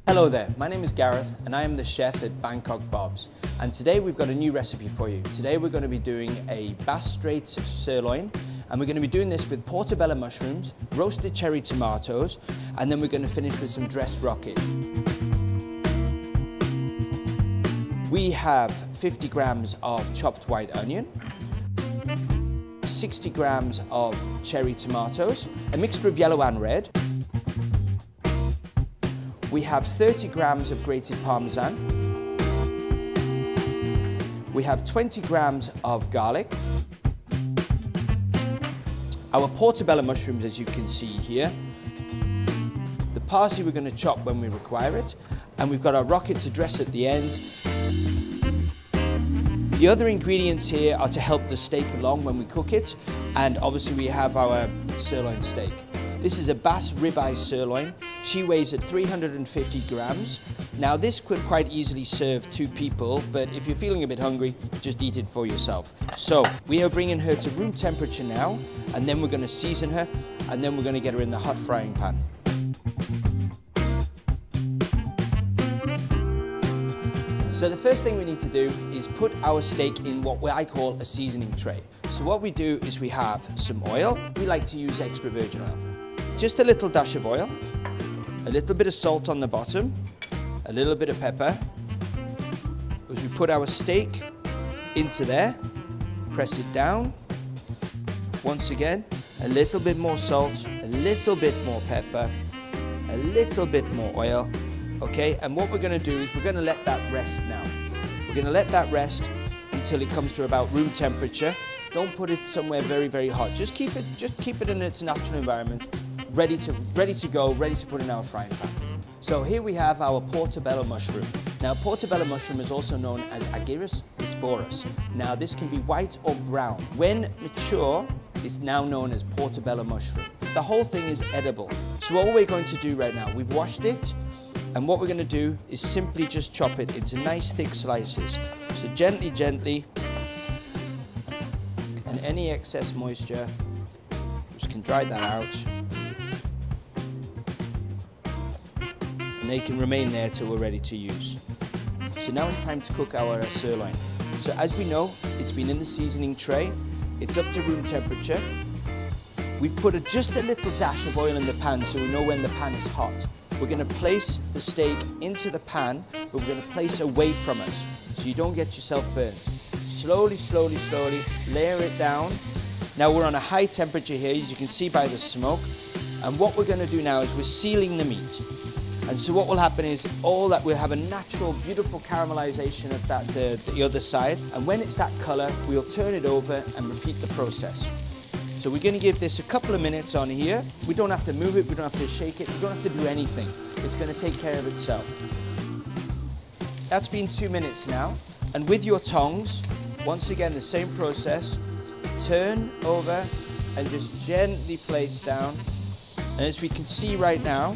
Hello there, my name is Gareth and I am the chef at Bangkok Bob's, and today we've got a new recipe for you. Today we're going to be doing a Bass Straits sirloin, and we're going to be doing this with portobello mushrooms, roasted cherry tomatoes, and then we're going to finish with some dressed rocket. We have 50 grams of chopped white onion, 60 grams of cherry tomatoes, a mixture of yellow and red. We have 30 grams of grated parmesan. We have 20 grams of garlic. Our portobello mushrooms, as you can see here. The parsley we're going to chop when we require it. And we've got our rocket to dress at the end. The other ingredients here are to help the steak along when we cook it. And obviously we have our sirloin steak. This is a bass ribeye sirloin. She weighs at 350 grams. Now this could quite easily serve 2 people, but if you're feeling a bit hungry, just eat it for yourself. So we are bringing her to room temperature now, and then we're going to season her, and then we're going to get her in the hot frying pan. So the first thing we need to do is put our steak in what I call a seasoning tray. So what we do is we have some oil. We like to use extra virgin oil. Just a little dash of oil, a little bit of salt on the bottom, a little bit of pepper. As we put our steak into there, press it down. Once again, a little bit more salt, a little bit more pepper, a little bit more oil. Okay, and what we're going to do is we're going to let that rest now. We're going to let that rest until it comes to about room temperature. Don't put it somewhere very, very hot. Just keep it in its natural environment. Ready to go, ready to put in our frying pan. So here we have our portobello mushroom. Now portobello mushroom is also known as Agaricus bisporus. Now this can be white or brown. When mature, it's now known as portobello mushroom. The whole thing is edible. So what we're going to do right now, we've washed it, and what we're going to do is simply just chop it into nice thick slices. So gently, gently, and any excess moisture, just can dry that out. They can remain there till we're ready to use. So now it's time to cook our sirloin. So as we know, it's been in the seasoning tray. It's up to room temperature. We've put just a little dash of oil in the pan so we know when the pan is hot. We're going to place the steak into the pan, but we're going to place away from us so you don't get yourself burned. Slowly, slowly, slowly, layer it down. Now we're on a high temperature here, as you can see by the smoke. And what we're going to do now is we're sealing the meat. And so what will happen is we'll have a natural, beautiful caramelization of the other side. And when it's that color, we'll turn it over and repeat the process. So we're going to give this a couple of minutes on here. We don't have to move it, we don't have to shake it, we don't have to do anything. It's going to take care of itself. That's been 2 minutes now. And with your tongs, once again, the same process. Turn over and just gently place down. And as we can see right now,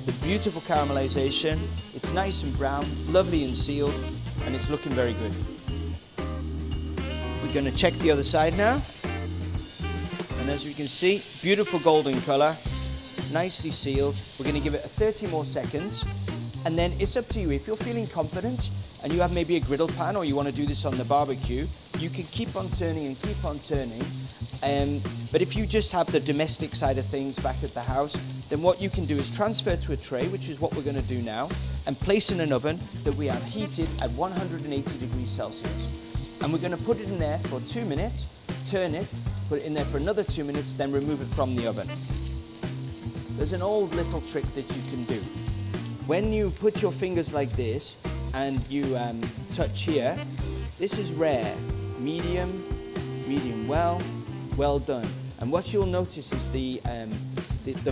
the beautiful caramelization, it's nice and brown, lovely and sealed, and it's looking very good. We're going to check the other side now. And as you can see, beautiful golden color, nicely sealed. We're going to give it 30 more seconds. And then it's up to you. If you're feeling confident and you have maybe a griddle pan or you want to do this on the barbecue, you can keep on turning and keep on turning. But if you just have the domestic side of things back at the house, then what you can do is transfer to a tray, which is what we're going to do now, and place in an oven that we have heated at 180 degrees Celsius. And we're going to put it in there for 2 minutes, turn it, put it in there for another 2 minutes, then remove it from the oven. There's an old little trick that you can do. When you put your fingers like this and you touch here, this is rare, medium, medium well, well done. And what you'll notice is the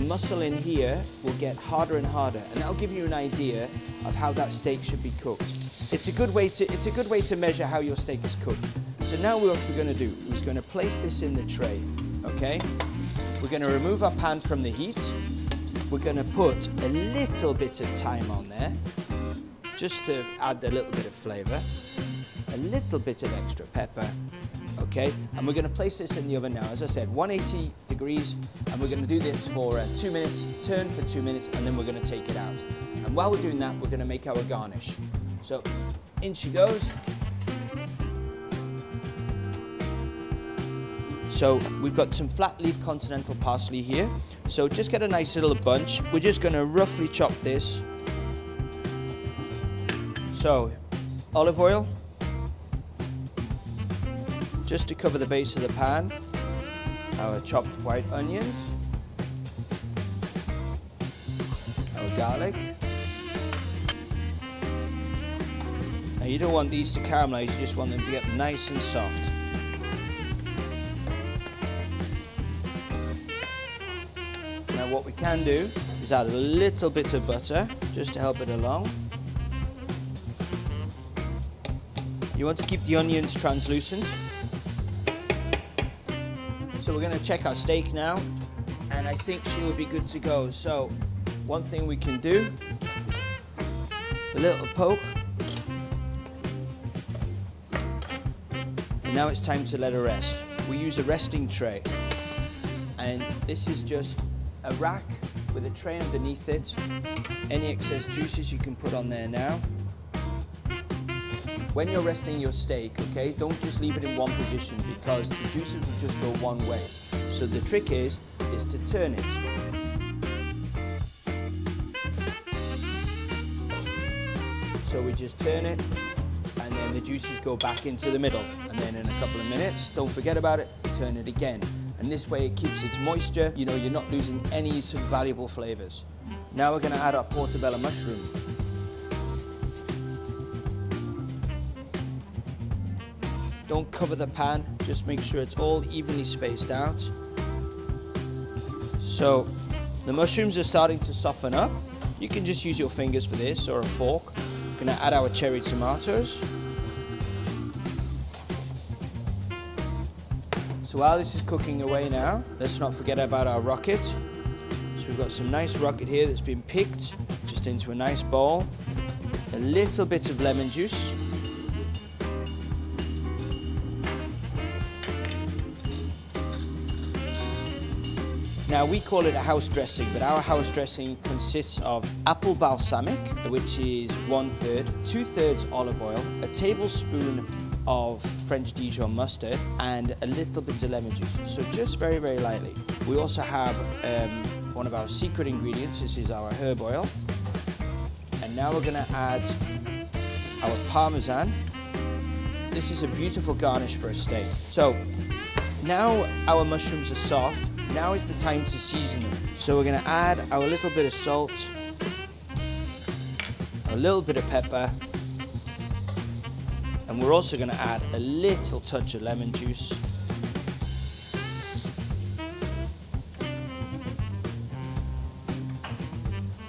muscle in here will get harder and harder, and that'll give you an idea of how that steak should be cooked. It's a good way to measure how your steak is cooked. So now what we're going to do is going to place this in the tray. Okay, we're going to remove our pan from the heat. We're going to put a little bit of thyme on there, just to add a little bit of flavor, a little bit of extra pepper. okay? And we're gonna place this in the oven now. As I said, 180 degrees, and we're gonna do this for 2 minutes, turn for 2 minutes, and then we're gonna take it out. And while we're doing that, we're gonna make our garnish. So, in she goes. So, we've got some flat leaf continental parsley here. So just get a nice little bunch. We're just gonna roughly chop this. So, olive oil, just to cover the base of the pan, our chopped white onions, our garlic. Now you don't want these to caramelize, you just want them to get nice and soft. Now what we can do is add a little bit of butter, just to help it along. You want to keep the onions translucent. So we're going to check our steak now, and I think she will be good to go. So one thing we can do, a little poke, and now it's time to let her rest. We use a resting tray, and this is just a rack with a tray underneath it. Any excess juices you can put on there now. When you're resting your steak, okay, don't just leave it in one position, because the juices will just go one way. So the trick is to turn it. So we just turn it, and then the juices go back into the middle. And then in a couple of minutes, don't forget about it, turn it again. And this way it keeps its moisture, you know, you're not losing any some valuable flavors. Now we're gonna add our portobello mushroom. Don't cover the pan, just make sure it's all evenly spaced out. So the mushrooms are starting to soften up. You can just use your fingers for this, or a fork. We're gonna add our cherry tomatoes. So while this is cooking away now, let's not forget about our rocket. So we've got some nice rocket here that's been picked just into a nice bowl. A little bit of lemon juice. Now we call it a house dressing, but our house dressing consists of apple balsamic, which is 1/3, 2/3 olive oil, a tablespoon of French Dijon mustard, and a little bit of lemon juice. So just very, very lightly. We also have one of our secret ingredients. This is our herb oil. And now we're gonna add our Parmesan. This is a beautiful garnish for a steak. So now our mushrooms are soft. Now is the time to season them. So we're gonna add our little bit of salt, a little bit of pepper, and we're also gonna add a little touch of lemon juice.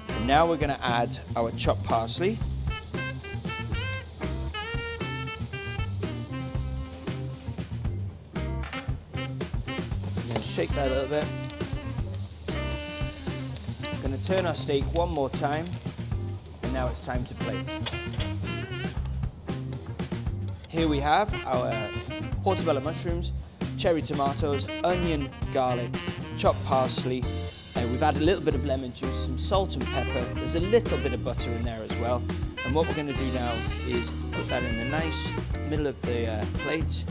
And now we're gonna add our chopped parsley. Shake that a little bit. I'm going to turn our steak one more time, and now it's time to plate. Here we have our portobello mushrooms, cherry tomatoes, onion, garlic, chopped parsley, and we've added a little bit of lemon juice, some salt and pepper. There's a little bit of butter in there as well. And what we're going to do now is put that in the nice middle of the plate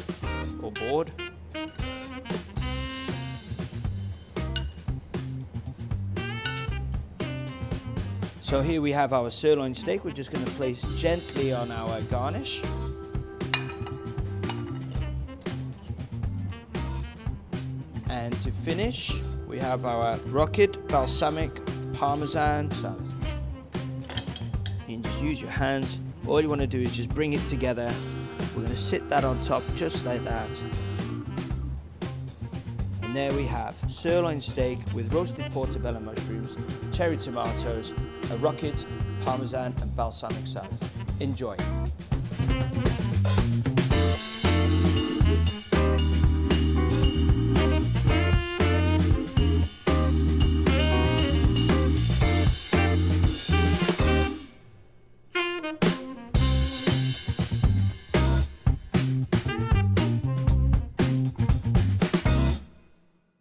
or board. So here we have our sirloin steak. We're just going to place gently on our garnish. And to finish, we have our rocket balsamic Parmesan salad. You can just use your hands. All you want to do is just bring it together. We're going to sit that on top just like that. And there we have sirloin steak with roasted portobello mushrooms, cherry tomatoes, a rocket, Parmesan and balsamic salad. Enjoy.